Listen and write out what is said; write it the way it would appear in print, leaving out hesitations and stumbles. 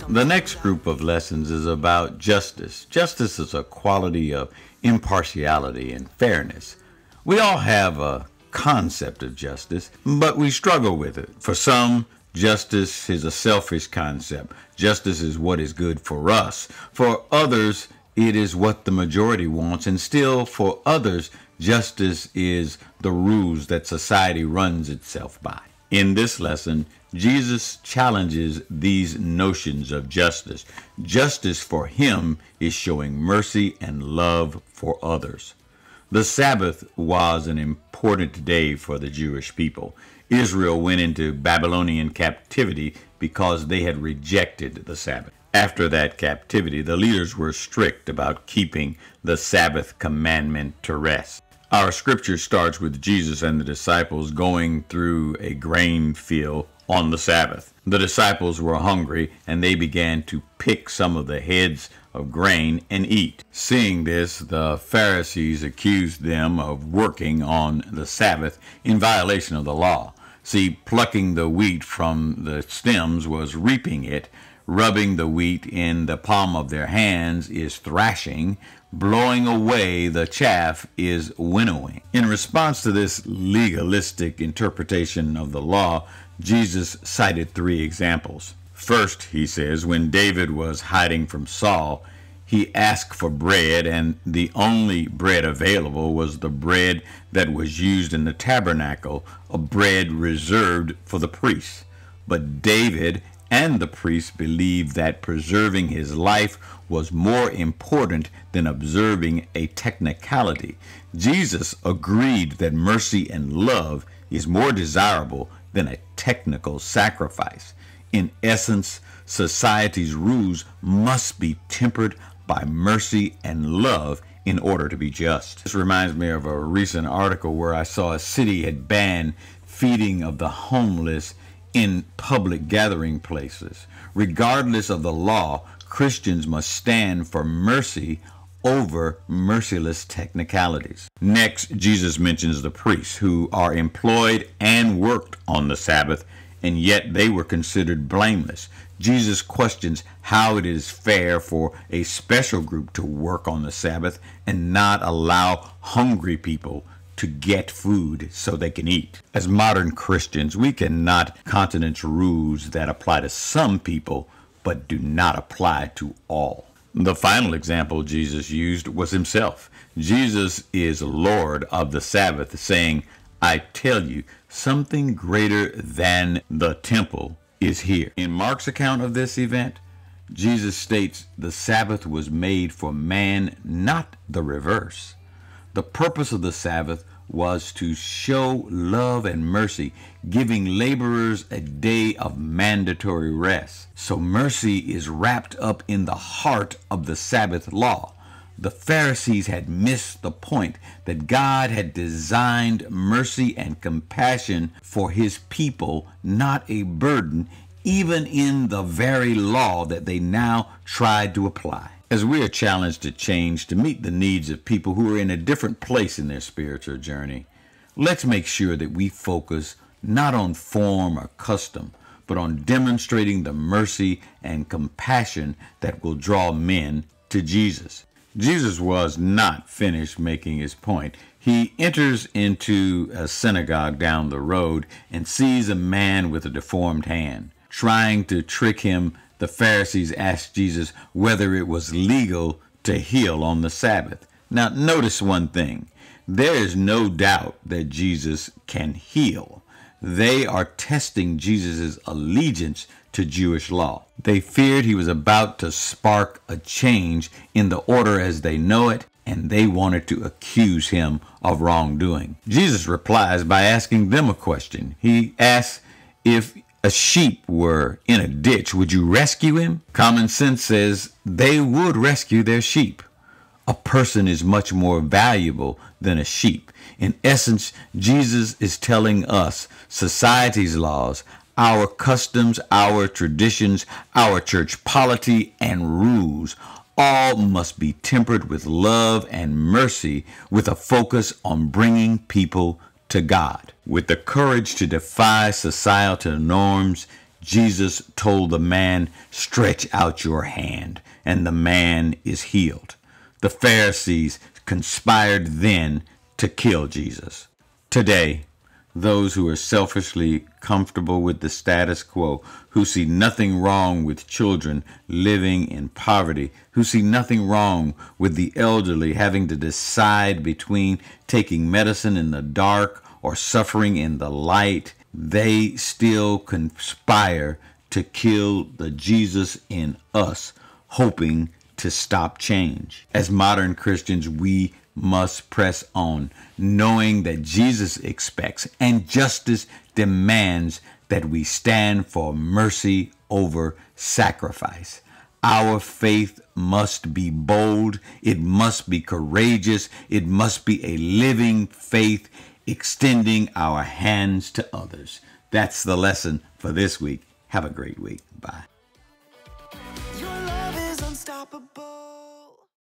The next group of lessons is about justice. Justice is a quality of impartiality and fairness. We all have a concept of justice, but we struggle with it. For some, justice is a selfish concept. Justice is what is good for us. For others, it is what the majority wants, and still for others, justice is the rules that society runs itself by. In this lesson, Jesus challenges these notions of justice. Justice for him is showing mercy and love for others. The Sabbath was an important day for the Jewish people. Israel went into Babylonian captivity because they had rejected the Sabbath. After that captivity, the leaders were strict about keeping the Sabbath commandment to rest. Our scripture starts with Jesus and the disciples going through a grain field on the Sabbath. The disciples were hungry, and they began to pick some of the heads of grain and eat. Seeing this, the Pharisees accused them of working on the Sabbath in violation of the law. See, plucking the wheat from the stems was reaping it. Rubbing the wheat in the palm of their hands is thrashing. Blowing away the chaff is winnowing. In response to this legalistic interpretation of the law, Jesus cited 3 examples. First, he says, when David was hiding from Saul, he asked for bread, and the only bread available was the bread that was used in the tabernacle, a bread reserved for the priests. But David and the priests believed that preserving his life was more important than observing a technicality. Jesus agreed that mercy and love is more desirable than a technical sacrifice. In essence, society's rules must be tempered by mercy and love in order to be just. This reminds me of a recent article where I saw a city had banned feeding of the homeless in public gathering places. Regardless of the law, Christians must stand for mercy over merciless technicalities. Next, Jesus mentions the priests who are employed and worked on the Sabbath, and yet they were considered blameless. Jesus questions how it is fair for a special group to work on the Sabbath and not allow hungry people to get food so they can eat. As modern Christians, we cannot countenance rules that apply to some people but do not apply to all. The final example Jesus used was himself. Jesus is Lord of the Sabbath, saying, I tell you, something greater than the temple is here. In Mark's account of this event, Jesus states the Sabbath was made for man, not the reverse. The purpose of the Sabbath was to show love and mercy, giving laborers a day of mandatory rest. So mercy is wrapped up in the heart of the Sabbath law. The Pharisees had missed the point that God had designed mercy and compassion for his people, not a burden, even in the very law that they now tried to apply. As we are challenged to change to meet the needs of people who are in a different place in their spiritual journey, let's make sure that we focus not on form or custom, but on demonstrating the mercy and compassion that will draw men to Jesus. Jesus was not finished making his point. He enters into a synagogue down the road and sees a man with a deformed hand. Trying to trick him, the Pharisees asked Jesus whether it was legal to heal on the Sabbath. Now, notice one thing. There is no doubt that Jesus can heal. They are testing Jesus' allegiance to Jewish law. They feared he was about to spark a change in the order as they know it, and they wanted to accuse him of wrongdoing. Jesus replies by asking them a question. He asks, if a sheep were in a ditch, would you rescue him? Common sense says they would rescue their sheep. A person is much more valuable than a sheep. In essence, Jesus is telling us society's laws, our customs, our traditions, our church polity and rules all must be tempered with love and mercy, with a focus on bringing people to God. With the courage to defy societal norms, Jesus told the man, "Stretch out your hand," and the man is healed. The Pharisees conspired then to kill Jesus. Today, those who are selfishly comfortable with the status quo, who see nothing wrong with children living in poverty, who see nothing wrong with the elderly having to decide between taking medicine in the dark or suffering in the light, they still conspire to kill the Jesus in us, hoping to stop change. As modern Christians, we must press on, knowing that Jesus expects and justice demands that we stand for mercy over sacrifice. Our faith must be bold, it must be courageous, it must be a living faith, extending our hands to others. That's the lesson for this week. Have a great week. Bye. Your love is unstoppable.